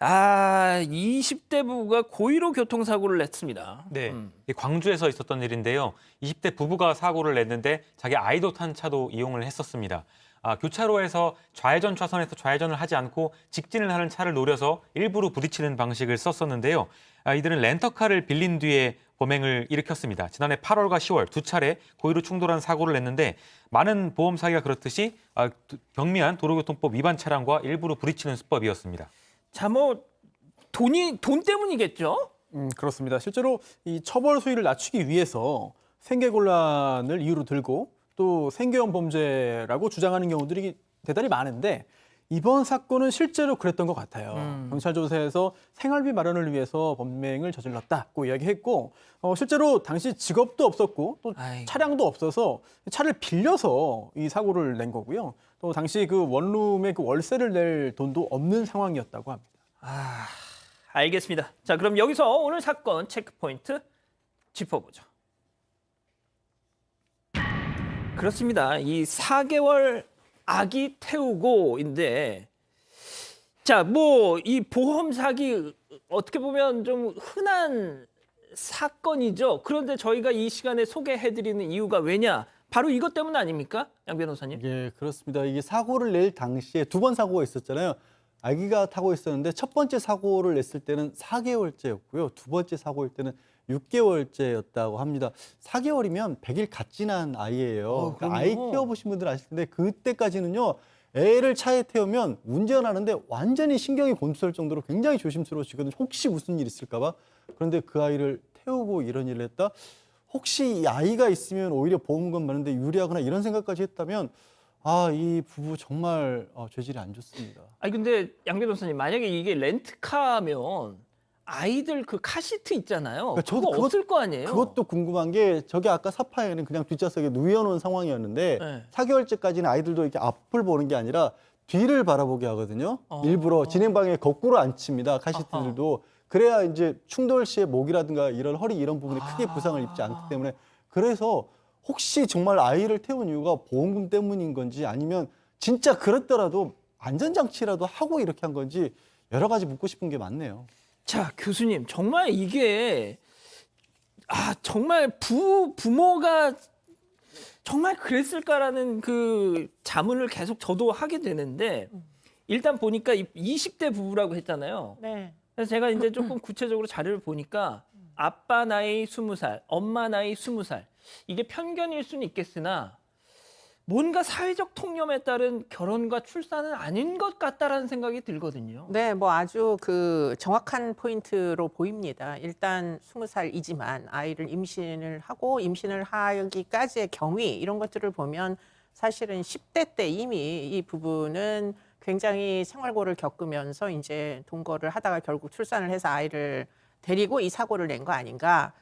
20대 부부가 고의로 교통사고를 냈습니다. 네, 이 광주에서 있었던 일인데요. 20대 부부가 사고를 냈는데 자기 아이도 탄 차도 이용을 했었습니다. 교차로에서 좌회전 차선에서 좌회전을 하지 않고 직진을 하는 차를 노려서 일부러 부딪히는 방식을 썼었는데요. 이들은 렌터카를 빌린 뒤에 범행을 일으켰습니다. 지난해 8월과 10월 두 차례 고의로 충돌한 사고를 냈는데 많은 보험 사기가 그렇듯이 경미한 도로교통법 위반 차량과 일부러 부딪히는 수법이었습니다. 자, 돈 때문이겠죠? 그렇습니다. 실제로 이 처벌 수위를 낮추기 위해서 생계곤란을 이유로 들고 또 생계형 범죄라고 주장하는 경우들이 대단히 많은데 이번 사건은 실제로 그랬던 것 같아요. 경찰 조사에서 생활비 마련을 위해서 범행을 저질렀다고 이야기했고 실제로 당시 직업도 없었고 또 차량도 없어서 차를 빌려서 이 사고를 낸 거고요. 또 당시 그 원룸의 그 월세를 낼 돈도 없는 상황이었다고 합니다. 알겠습니다. 자, 그럼 여기서 오늘 사건 체크포인트 짚어보죠. 그렇습니다. 이 4개월 아기 태우고인데, 자, 이 보험 사기 어떻게 보면 좀 흔한 사건이죠. 그런데 저희가 이 시간에 소개해드리는 이유가 왜냐? 바로 이것 때문 아닙니까? 양 변호사님? 예, 그렇습니다. 이게 사고를 낼 당시에 두 번 사고가 있었잖아요. 아기가 타고 있었는데 첫 번째 사고를 냈을 때는 4개월째였고요. 두 번째 사고일 때는 6개월째였다고 합니다. 4개월이면 100일 갓 지난 아이예요. 그러니까 아이 키워보신 분들 아실 텐데 그때까지는요. 애를 차에 태우면 운전하는데 완전히 신경이 곤두설 정도로 굉장히 조심스러우시거든요. 혹시 무슨 일 있을까 봐. 그런데 그 아이를 태우고 이런 일을 했다? 혹시 이 아이가 있으면 오히려 보험금 많은데 유리하거나 이런 생각까지 했다면 이 부부 정말 죄질이 안 좋습니다. 근데 양 변호사님, 만약에 이게 렌트카면 아이들 그 카시트 있잖아요. 저도 그거 없을 거 아니에요? 그것도 궁금한 게 저기 아까 사파에는 그냥 뒷좌석에 누워놓은 상황이었는데 네. 4개월째까지는 아이들도 이렇게 앞을 보는 게 아니라 뒤를 바라보게 하거든요. 일부러 진행방에 거꾸로 앉힙니다. 카시트들도. 그래야 이제 충돌 시에 목이라든가 이런 허리 이런 부분이 크게 부상을 입지 않기 때문에 그래서 혹시 정말 아이를 태운 이유가 보험금 때문인 건지 아니면 진짜 그랬더라도 안전장치라도 하고 이렇게 한 건지 여러 가지 묻고 싶은 게 많네요. 자, 교수님, 정말 이게 정말 부모가 정말 그랬을까라는 그 자문을 계속 저도 하게 되는데 일단 보니까 20대 부부라고 했잖아요. 네. 그래서 제가 이제 조금 구체적으로 자료를 보니까 아빠 나이 20살, 엄마 나이 20살. 이게 편견일 수는 있겠으나 뭔가 사회적 통념에 따른 결혼과 출산은 아닌 것 같다라는 생각이 들거든요. 네, 아주 그 정확한 포인트로 보입니다. 일단 20살이지만 아이를 임신을 하고 임신을 하기까지의 경위 이런 것들을 보면 사실은 10대 때 이미 이 부부는 굉장히 생활고를 겪으면서 이제 동거를 하다가 결국 출산을 해서 아이를 데리고 이 사고를 낸 거 아닌가.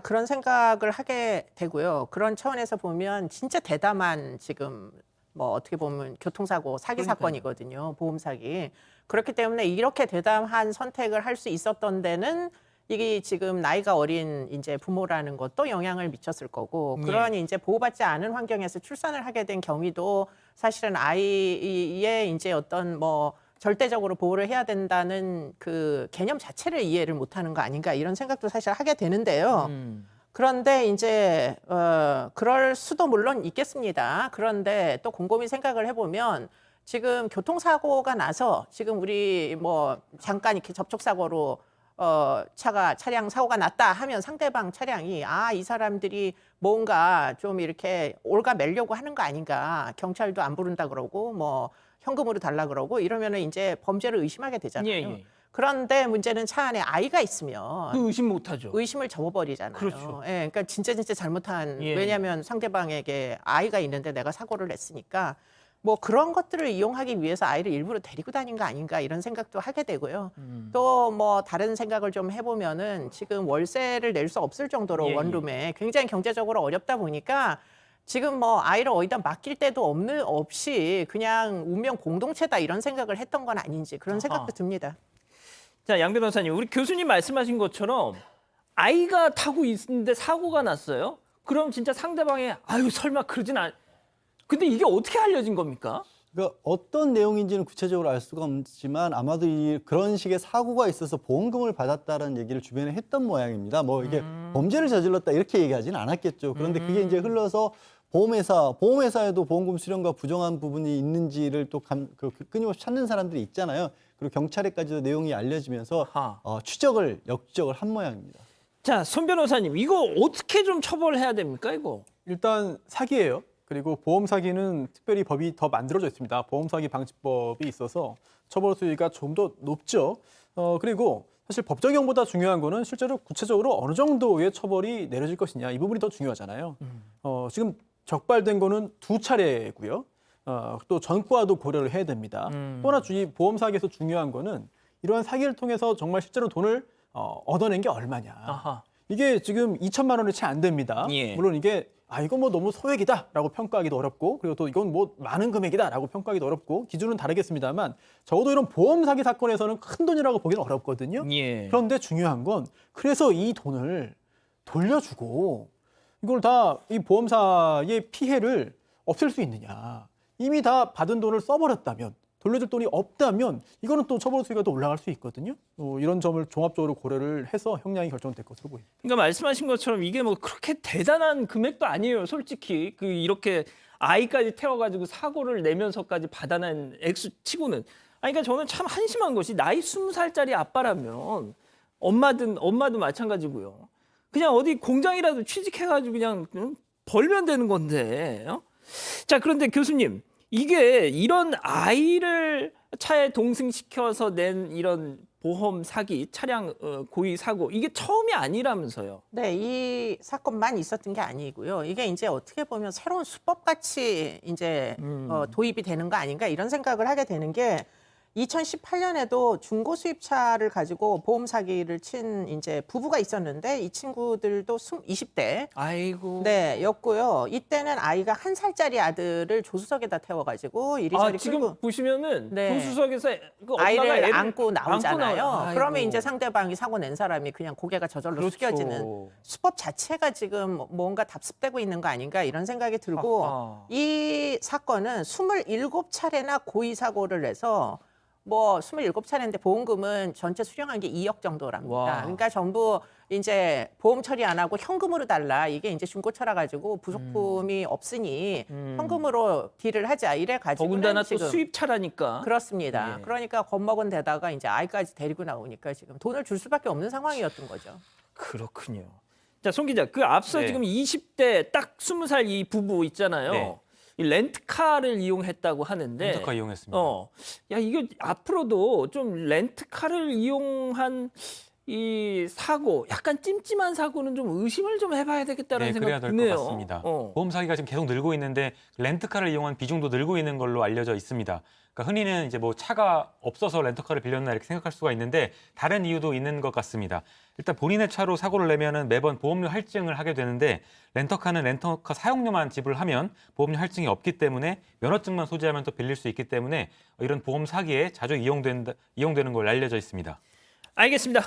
그런 생각을 하게 되고요. 그런 차원에서 보면 진짜 대담한 지금 어떻게 보면 교통사고 사기 사건이거든요. 보험 사기. 그렇기 때문에 이렇게 대담한 선택을 할 수 있었던 데는 이게 지금 나이가 어린 이제 부모라는 것도 영향을 미쳤을 거고 그런 이제 보호받지 않은 환경에서 출산을 하게 된 경위도 사실은 아이의 이제 어떤 절대적으로 보호를 해야 된다는 그 개념 자체를 이해를 못하는 거 아닌가 이런 생각도 사실 하게 되는데요. 그런데 이제 그럴 수도 물론 있겠습니다. 그런데 또 곰곰이 생각을 해보면 지금 교통사고가 나서 지금 우리 잠깐 이렇게 접촉사고로 차량 사고가 났다 하면 상대방 차량이 이 사람들이 뭔가 좀 이렇게 올가매려고 하는 거 아닌가 경찰도 안 부른다 그러고 현금으로 달라 그러고 이러면은 이제 범죄를 의심하게 되잖아요. 예. 그런데 문제는 차 안에 아이가 있으면 그 의심 못하죠. 의심을 접어버리잖아요. 그렇죠. 예, 그러니까 진짜 잘못한 예. 왜냐하면 상대방에게 아이가 있는데 내가 사고를 냈으니까 그런 것들을 이용하기 위해서 아이를 일부러 데리고 다닌 거 아닌가 이런 생각도 하게 되고요. 또 다른 생각을 좀 해보면은 지금 월세를 낼 수 없을 정도로 원룸에 굉장히 경제적으로 어렵다 보니까 지금 아이를 어디다 맡길 데도 없이 그냥 운명 공동체다 이런 생각을 했던 건 아닌지 그런 생각도 듭니다. 자, 양 변호사님, 우리 교수님 말씀하신 것처럼 아이가 타고 있는데 사고가 났어요. 그럼 진짜 상대방이 설마 그러진 않. 근데 이게 어떻게 알려진 겁니까? 그러니까 어떤 내용인지는 구체적으로 알 수가 없지만 아마도 그런 식의 사고가 있어서 보험금을 받았다는 얘기를 주변에 했던 모양입니다. 뭐 이게 범죄를 저질렀다 이렇게 얘기하지는 않았겠죠. 그런데 그게 이제 흘러서 보험회사에도 보험금 수령과 부정한 부분이 있는지를 또 끊임없이 찾는 사람들이 있잖아요. 그리고 경찰에까지도 내용이 알려지면서 아하. 역추적을 한 모양입니다. 자, 손 변호사님, 이거 어떻게 좀 처벌해야 됩니까, 이거? 일단 사기예요. 그리고 보험 사기는 특별히 법이 더 만들어져 있습니다. 보험 사기 방지법이 있어서 처벌 수위가 좀 더 높죠. 그리고 사실 법 적용보다 중요한 거는 실제로 구체적으로 어느 정도의 처벌이 내려질 것이냐 이 부분이 더 중요하잖아요. 지금 적발된 거는 2차례고요. 또 전과도 고려를 해야 됩니다. 또 하나 보험 사기에서 중요한 거는 이러한 사기를 통해서 정말 실제로 돈을 얻어낸 게 얼마냐. 아하. 이게 지금 2천만 원이 채 안 됩니다. 예. 물론 이게 이건 뭐 너무 소액이다라고 평가하기도 어렵고 그리고 또 이건 뭐 많은 금액이다라고 평가하기도 어렵고 기준은 다르겠습니다만 적어도 이런 보험 사기 사건에서는 큰 돈이라고 보기는 어렵거든요. 예. 그런데 중요한 건 그래서 이 돈을 돌려주고 이걸 다 이 보험사의 피해를 없앨 수 있느냐. 이미 다 받은 돈을 써버렸다면 돌려줄 돈이 없다면 이거는 또 처벌 수위가 또 올라갈 수 있거든요. 이런 점을 종합적으로 고려를 해서 형량이 결정될 것으로 보입니다. 그러니까 말씀하신 것처럼 이게 뭐 그렇게 대단한 금액도 아니에요, 솔직히. 이렇게 아이까지 태워가지고 사고를 내면서까지 받아낸 액수치고는. 그러니까 저는 참 한심한 것이 나이 20살짜리 아빠라면 엄마도 마찬가지고요. 그냥 어디 공장이라도 취직해가지고 그냥 벌면 되는 건데. 자, 그런데 교수님, 이게 이런 아이를 차에 동승시켜서 낸 이런 보험 사기, 차량 고의 사고 이게 처음이 아니라면서요. 네, 이 사건만 있었던 게 아니고요. 이게 이제 어떻게 보면 새로운 수법같이 이제 도입이 되는 거 아닌가 이런 생각을 하게 되는 게 2018년에도 중고 수입차를 가지고 보험 사기를 친 이제 부부가 있었는데 이 친구들도 20대 아이고. 네, 였고요. 이때는 아이가 1살짜리 아들을 조수석에다 태워가지고 이리저리 지금 끌고 보시면은 네. 조수석에서 그 엄마가 아이를 애를 안고 나오잖아요. 아이고. 그러면 이제 상대방이 사고 낸 사람이 그냥 고개가 저절로 그렇죠. 숙여지는 수법 자체가 지금 뭔가 답습되고 있는 거 아닌가 이런 생각이 들고 아하. 이 사건은 27차례나 고의 사고를 해서 뭐 27차례인데 보험금은 전체 수령한 게 2억 정도랍니다. 와. 그러니까 전부 이제 보험 처리 안 하고 현금으로 달라. 이게 이제 중고차라 가지고 부속품이 없으니 현금으로 딜을 하자. 이래 가지고 더군다나 또 지금 수입차라니까. 그렇습니다. 예. 그러니까 겁먹은 데다가 이제 아이까지 데리고 나오니까 지금 돈을 줄 수밖에 없는 상황이었던 거죠. 그렇군요. 자, 송 기자, 그 앞서 네. 지금 20대 딱 20살 이 부부 있잖아요. 네. 이 렌트카를 이용했다고 하는데. 렌터카 이용했습니다. 야, 이거 앞으로도 좀 렌트카를 이용한 이 사고, 약간 찜찜한 사고는 좀 의심을 좀 해봐야 되겠다는 네, 그래야 생각 될 것 드네요. 같습니다. 보험 사기가 지금 계속 늘고 있는데 렌트카를 이용한 비중도 늘고 있는 걸로 알려져 있습니다. 그러니까 흔히는 이제 뭐 차가 없어서 렌터카를 빌렸나 이렇게 생각할 수가 있는데 다른 이유도 있는 것 같습니다. 일단 본인의 차로 사고를 내면은 매번 보험료 할증을 하게 되는데 렌터카는 렌터카 사용료만 지불하면 보험료 할증이 없기 때문에 면허증만 소지하면 또 빌릴 수 있기 때문에 이런 보험 사기에 자주 이용되는 걸로 알려져 있습니다. 알겠습니다.